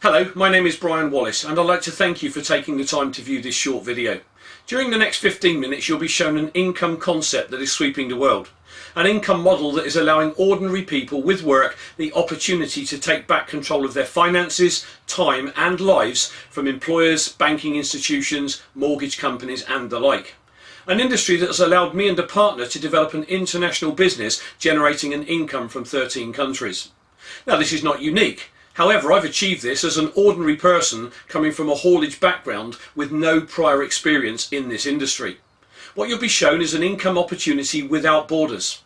Hello, my name is Brian Wallace and I'd like to thank you for taking the time to view this short video. During the next 15 minutes you'll be shown an income concept that is sweeping the world. An income model that is allowing ordinary people with work the opportunity to take back control of their finances, time and lives from employers, banking institutions, mortgage companies and the like. An industry that has allowed me and a partner to develop an international business generating an income from 13 countries. Now this is not unique. However, I've achieved this as an ordinary person coming from a haulage background with no prior experience in this industry. What you'll be shown is an income opportunity without borders.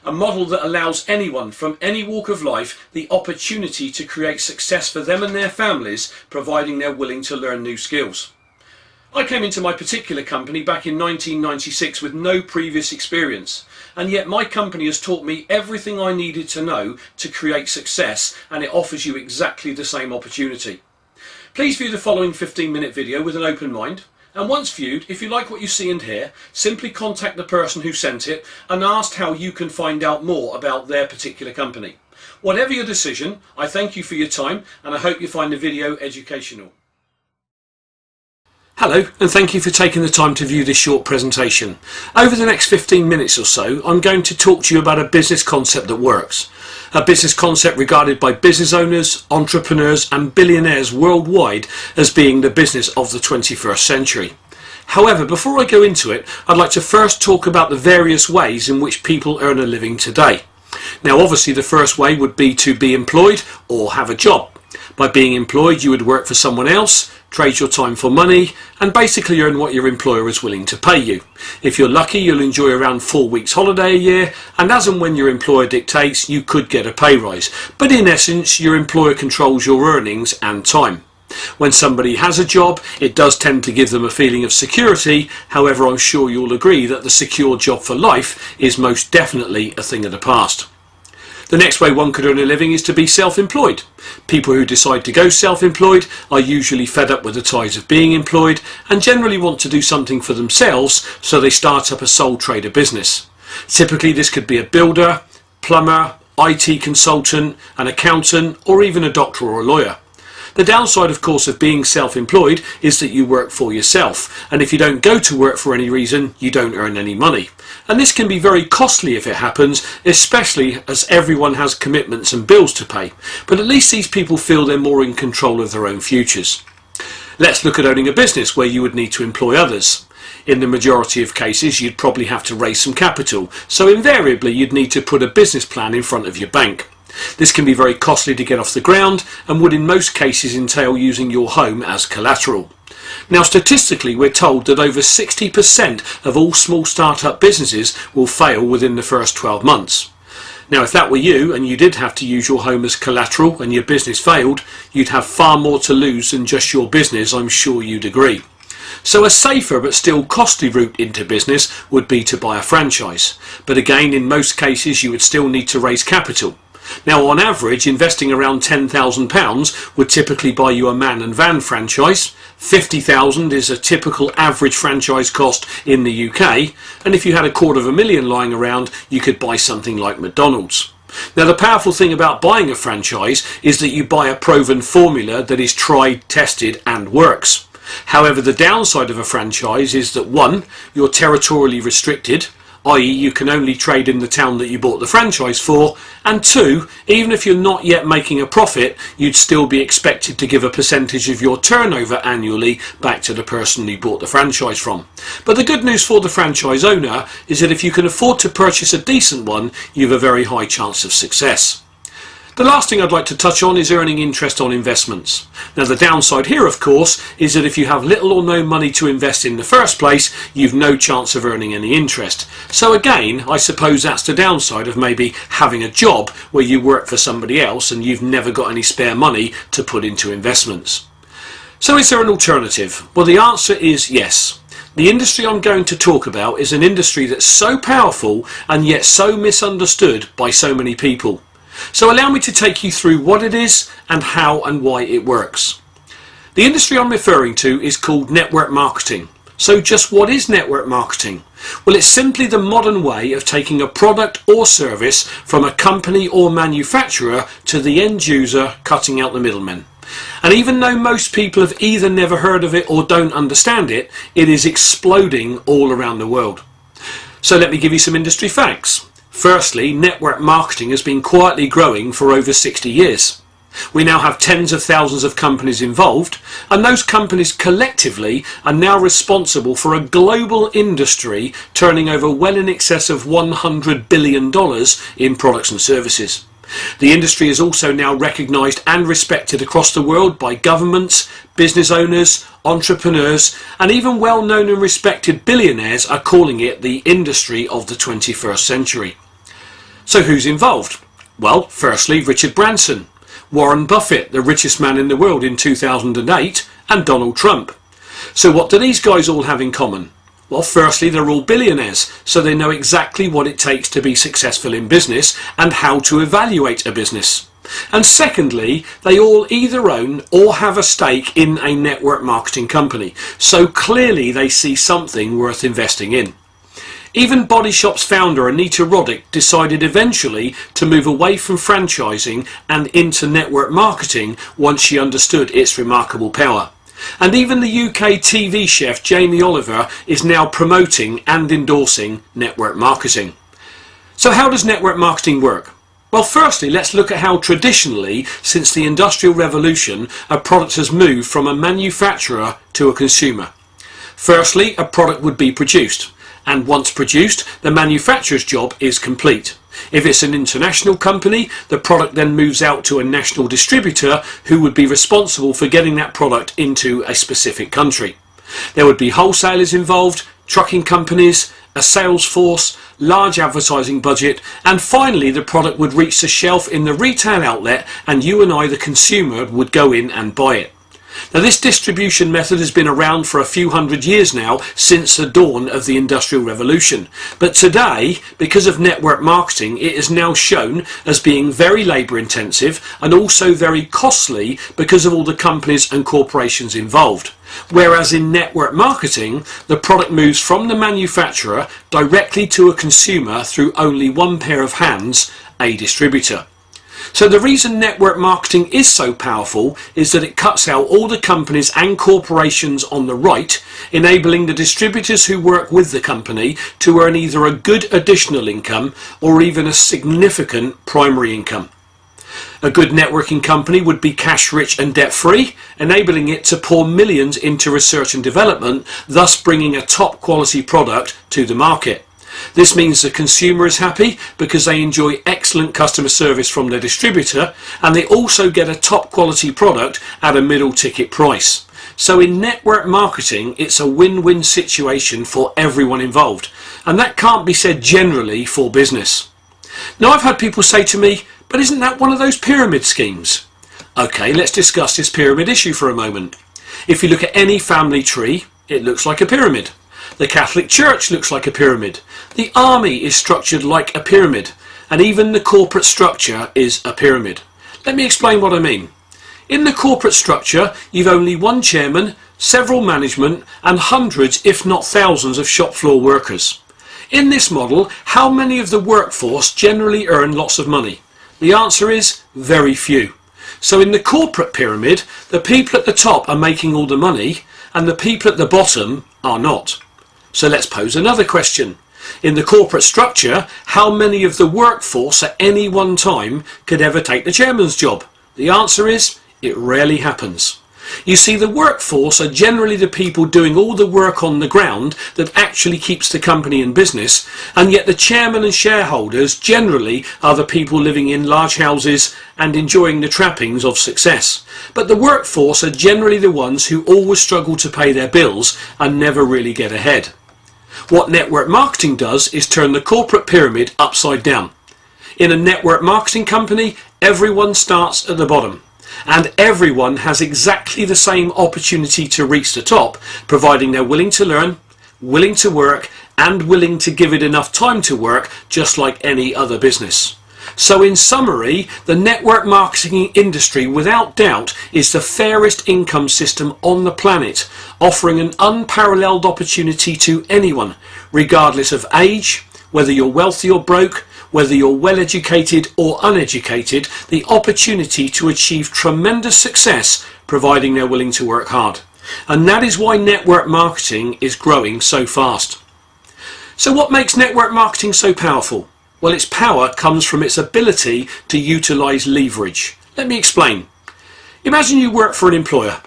A model that allows anyone from any walk of life the opportunity to create success for them and their families, providing they're willing to learn new skills. I came into my particular company back in 1996 with no previous experience, and yet my company has taught me everything I needed to know to create success, and it offers you exactly the same opportunity. Please view the following 15-minute video with an open mind, and once viewed, if you like what you see and hear, simply contact the person who sent it and ask how you can find out more about their particular company. Whatever your decision, I thank you for your time and I hope you find the video educational. Hello, and thank you for taking the time to view this short presentation. Over the next 15 minutes or so, I'm going to talk to you about a business concept that works. A business concept regarded by business owners, entrepreneurs and billionaires worldwide as being the business of the 21st century. However, before I go into it, I'd like to first talk about the various ways in which people earn a living today. Now obviously the first way would be to be employed or have a job. By being employed, you would work for someone else, trade your time for money and basically earn what your employer is willing to pay you. If you're lucky, you'll enjoy around 4 weeks holiday a year, and as and when your employer dictates, you could get a pay rise. But in essence, your employer controls your earnings and time. When somebody has a job, it does tend to give them a feeling of security. However, I'm sure you'll agree that the secure job for life is most definitely a thing of the past. The next way one could earn a living is to be self-employed. People who decide to go self-employed are usually fed up with the ties of being employed and generally want to do something for themselves, so they start up a sole trader business. Typically this could be a builder, plumber, IT consultant, an accountant or even a doctor or a lawyer. The downside, of course, of being self-employed is that you work for yourself, and if you don't go to work for any reason, you don't earn any money. And this can be very costly if it happens, especially as everyone has commitments and bills to pay. But at least these people feel they're more in control of their own futures. Let's look at owning a business where you would need to employ others. In the majority of cases, you'd probably have to raise some capital, so invariably you'd need to put a business plan in front of your bank. This can be very costly to get off the ground and would in most cases entail using your home as collateral. Now statistically we're told that over 60% of all small start-up businesses will fail within the first 12 months. Now if that were you and you did have to use your home as collateral and your business failed, you'd have far more to lose than just your business, I'm sure you'd agree. So a safer but still costly route into business would be to buy a franchise. But again, in most cases you would still need to raise capital. Now on average, investing around £10,000 would typically buy you a man and van franchise. £50,000 is a typical average franchise cost in the UK, and if you had £250,000 lying around, you could buy something like McDonald's. Now the powerful thing about buying a franchise is that you buy a proven formula that is tried, tested and works. However, the downside of a franchise is that 1, you're territorially restricted, i.e. you can only trade in the town that you bought the franchise for, and 2, even if you're not yet making a profit, you'd still be expected to give a percentage of your turnover annually back to the person you bought the franchise from. But the good news for the franchise owner is that if you can afford to purchase a decent one, you have a very high chance of success. The last thing I'd like to touch on is earning interest on investments. Now the downside here, of course, is that if you have little or no money to invest in the first place, you've no chance of earning any interest. So again, I suppose that's the downside of maybe having a job where you work for somebody else and you've never got any spare money to put into investments. So is there an alternative? Well, the answer is yes. The industry I'm going to talk about is an industry that's so powerful and yet so misunderstood by so many people. So allow me to take you through what it is and how and why it works. The industry I'm referring to is called network marketing. So just what is network marketing? Well, it's simply the modern way of taking a product or service from a company or manufacturer to the end user, cutting out the middlemen. And even though most people have either never heard of it or don't understand it, it is exploding all around the world. So let me give you some industry facts. Firstly, network marketing has been quietly growing for over 60 years. We now have tens of thousands of companies involved, and those companies collectively are now responsible for a global industry turning over well in excess of $100 billion in products and services. The industry is also now recognised and respected across the world by governments, business owners, entrepreneurs, and even well-known and respected billionaires are calling it the industry of the 21st century. So who's involved? Well, firstly, Richard Branson, Warren Buffett, the richest man in the world in 2008, and Donald Trump. So what do these guys all have in common? Well, firstly, they're all billionaires, so they know exactly what it takes to be successful in business and how to evaluate a business. And secondly, they all either own or have a stake in a network marketing company, so clearly they see something worth investing in. Even Body Shop's founder Anita Roddick decided eventually to move away from franchising and into network marketing once she understood its remarkable power. And even the UK TV chef Jamie Oliver is now promoting and endorsing network marketing. So how does network marketing work? Well, firstly, let's look at how traditionally, since the Industrial Revolution, a product has moved from a manufacturer to a consumer. Firstly, a product would be produced, and once produced, the manufacturer's job is complete. If it's an international company, the product then moves out to a national distributor who would be responsible for getting that product into a specific country. There would be wholesalers involved, trucking companies, a sales force, large advertising budget, and finally the product would reach the shelf in the retail outlet and you and I, the consumer, would go in and buy it. Now, this distribution method has been around for a few hundred years now, since the dawn of the Industrial Revolution. But today, because of network marketing, it is now shown as being very labour intensive and also very costly because of all the companies and corporations involved. Whereas in network marketing, the product moves from the manufacturer directly to a consumer through only one pair of hands, a distributor. So the reason network marketing is so powerful is that it cuts out all the companies and corporations on the right, enabling the distributors who work with the company to earn either a good additional income or even a significant primary income. A good networking company would be cash rich and debt free, enabling it to pour millions into research and development, thus bringing a top quality product to the market. This means the consumer is happy because they enjoy excellent customer service from their distributor, and they also get a top quality product at a middle ticket price. So in network marketing, it's a win-win situation for everyone involved, and that can't be said generally for business. Now, I've had people say to me, but isn't that one of those pyramid schemes? Okay, let's discuss this pyramid issue for a moment. If you look at any family tree, it looks like a pyramid. The Catholic Church looks like a pyramid. The army is structured like a pyramid. And even the corporate structure is a pyramid. Let me explain what I mean. In the corporate structure, you've only one chairman, several management, and hundreds, if not thousands, of shop floor workers. In this model, how many of the workforce generally earn lots of money? The answer is very few. So in the corporate pyramid, the people at the top are making all the money, and the people at the bottom are not. So let's pose another question. In the corporate structure, how many of the workforce at any one time could ever take the chairman's job? The answer is, it rarely happens. You see, the workforce are generally the people doing all the work on the ground that actually keeps the company in business, and yet the chairman and shareholders generally are the people living in large houses and enjoying the trappings of success. But the workforce are generally the ones who always struggle to pay their bills and never really get ahead. What network marketing does is turn the corporate pyramid upside down. In a network marketing company, everyone starts at the bottom, and everyone has exactly the same opportunity to reach the top, providing they're willing to learn, willing to work, and willing to give it enough time to work, just like any other business. So in summary, the network marketing industry without doubt is the fairest income system on the planet, offering an unparalleled opportunity to anyone, regardless of age, whether you're wealthy or broke, whether you're well educated or uneducated, the opportunity to achieve tremendous success providing they're willing to work hard. And that is why network marketing is growing so fast. So what makes network marketing so powerful? Well, its power comes from its ability to utilize leverage. Let me explain. Imagine you work for an employer.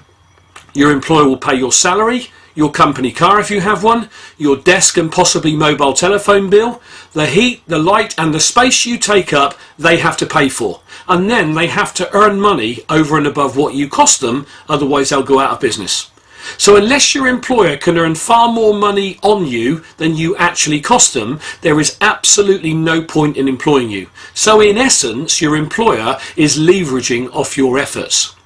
Your employer will pay your salary, your company car if you have one, your desk and possibly mobile telephone bill, the heat, the light and the space you take up, they have to pay for. And then they have to earn money over and above what you cost them, otherwise they'll go out of business. So unless your employer can earn far more money on you than you actually cost them, there is absolutely no point in employing you. So in essence, your employer is leveraging off your efforts.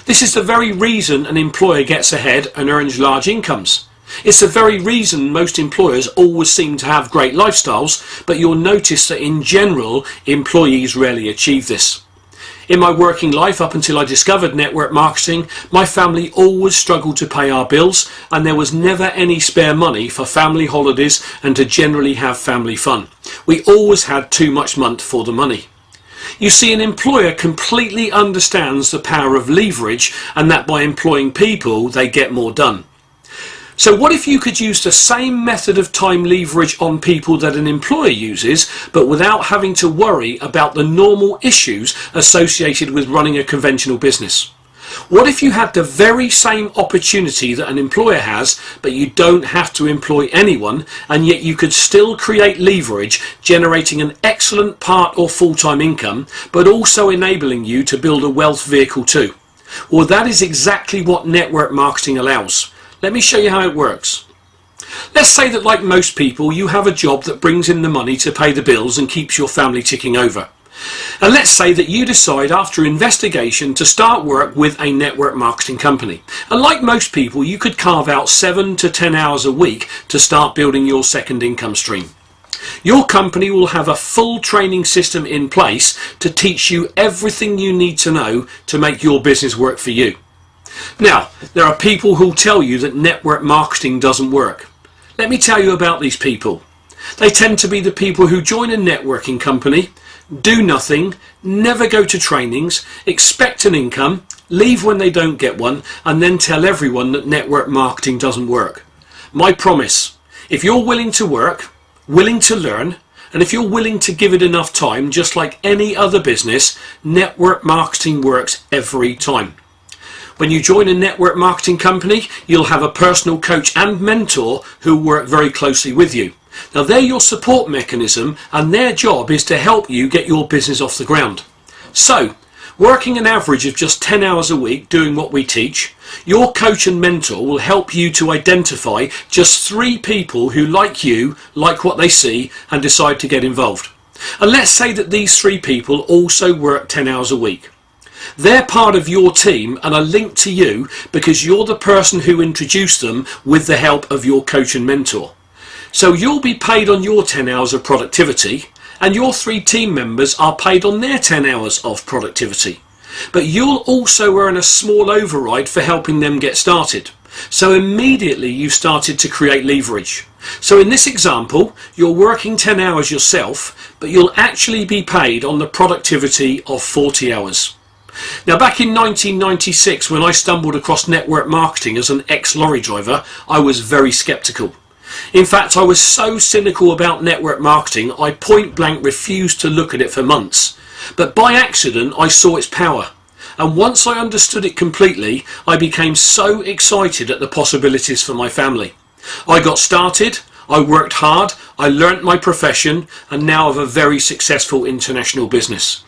This is the very reason an employer gets ahead and earns large incomes. It's the very reason most employers always seem to have great lifestyles, but you'll notice that in general, employees rarely achieve this. In my working life, up until I discovered network marketing, my family always struggled to pay our bills, and there was never any spare money for family holidays and to generally have family fun. We always had too much month for the money. You see, an employer completely understands the power of leverage and that by employing people, they get more done. So what if you could use the same method of time leverage on people that an employer uses, but without having to worry about the normal issues associated with running a conventional business? What if you had the very same opportunity that an employer has, but you don't have to employ anyone, and yet you could still create leverage, generating an excellent part or full-time income, but also enabling you to build a wealth vehicle too? Well, that is exactly what network marketing allows. Let me show you how it works. Let's say that, like most people, you have a job that brings in the money to pay the bills and keeps your family ticking over. And let's say that you decide after investigation to start work with a network marketing company. And like most people, you could carve out 7 to 10 hours a week to start building your second income stream. Your company will have a full training system in place to teach you everything you need to know to make your business work for you. Now, there are people who tell you that network marketing doesn't work. Let me tell you about these people. They tend to be the people who join a networking company, do nothing, never go to trainings, expect an income, leave when they don't get one, and then tell everyone that network marketing doesn't work. My promise, if you're willing to work, willing to learn, and if you're willing to give it enough time, just like any other business, network marketing works every time. When you join a network marketing company, you'll have a personal coach and mentor who work very closely with you. Now, they're your support mechanism, and their job is to help you get your business off the ground. So, working an average of just 10 hours a week doing what we teach, your coach and mentor will help you to identify just 3 people who, like you, like what they see and decide to get involved. And let's say that these 3 people also work 10 hours a week. They're part of your team and are linked to you because you're the person who introduced them with the help of your coach and mentor. So you'll be paid on your 10 hours of productivity, and your 3 team members are paid on their 10 hours of productivity. But you'll also earn a small override for helping them get started. So immediately you started to create leverage. So in this example, you're working 10 hours yourself, but you'll actually be paid on the productivity of 40 hours. Now, back in 1996, when I stumbled across network marketing as an ex-lorry driver, I was very skeptical. In fact, I was so cynical about network marketing, I point blank refused to look at it for months. But by accident, I saw its power. And once I understood it completely, I became so excited at the possibilities for my family. I got started, I worked hard, I learnt my profession, and now have a very successful international business.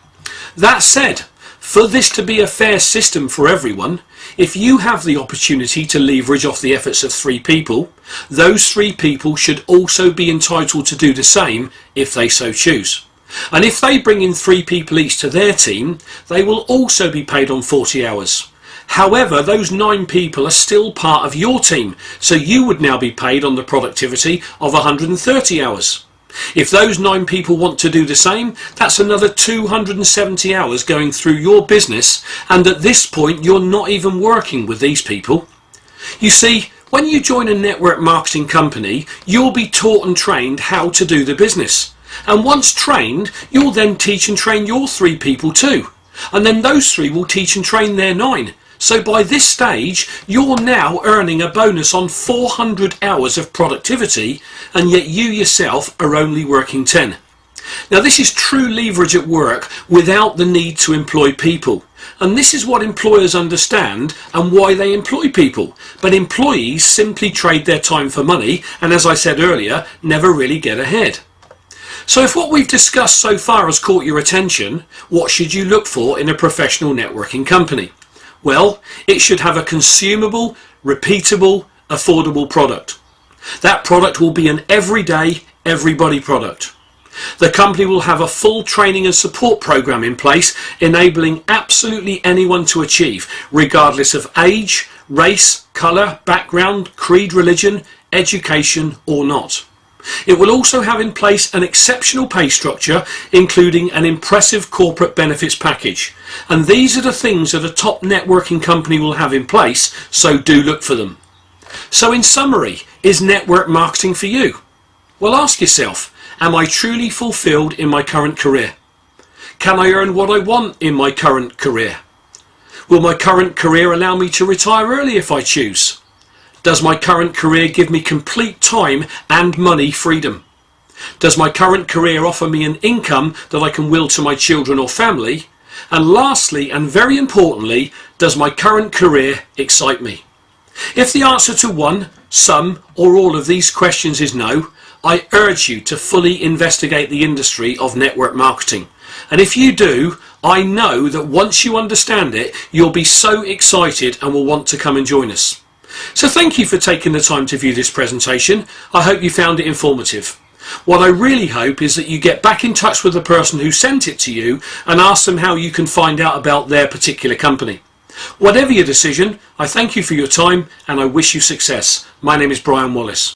That said, for this to be a fair system for everyone, if you have the opportunity to leverage off the efforts of 3 people, those 3 people should also be entitled to do the same if they so choose. And if they bring in 3 people each to their team, they will also be paid on 40 hours. However, those 9 people are still part of your team, so you would now be paid on the productivity of 130 hours. If those 9 people want to do the same, that's another 270 hours going through your business, and at this point you're not even working with these people. You see, when you join a network marketing company, you'll be taught and trained how to do the business. And once trained, you'll then teach and train your 3 people too. And then those 3 will teach and train their 9. So by this stage, you're now earning a bonus on 400 hours of productivity, and yet you yourself are only working 10. Now this is true leverage at work without the need to employ people. And this is what employers understand and why they employ people. But employees simply trade their time for money, and as I said earlier, never really get ahead. So if what we've discussed so far has caught your attention, what should you look for in a professional networking company? Well, it should have a consumable, repeatable, affordable product. That product will be an everyday, everybody product. The company will have a full training and support program in place, enabling absolutely anyone to achieve, regardless of age, race, colour, background, creed, religion, education or not. It will also have in place an exceptional pay structure, including an impressive corporate benefits package. And these are the things that a top networking company will have in place, so do look for them. So in summary, is network marketing for you? Well, ask yourself, am I truly fulfilled in my current career? Can I earn what I want in my current career? Will my current career allow me to retire early if I choose? Does my current career give me complete time and money freedom? Does my current career offer me an income that I can will to my children or family? And lastly, and very importantly, does my current career excite me? If the answer to one, some, or all of these questions is no, I urge you to fully investigate the industry of network marketing. And if you do, I know that once you understand it, you'll be so excited and will want to come and join us. So thank you for taking the time to view this presentation. I hope you found it informative. What I really hope is that you get back in touch with the person who sent it to you and ask them how you can find out about their particular company. Whatever your decision, I thank you for your time and I wish you success. My name is Brian Wallace.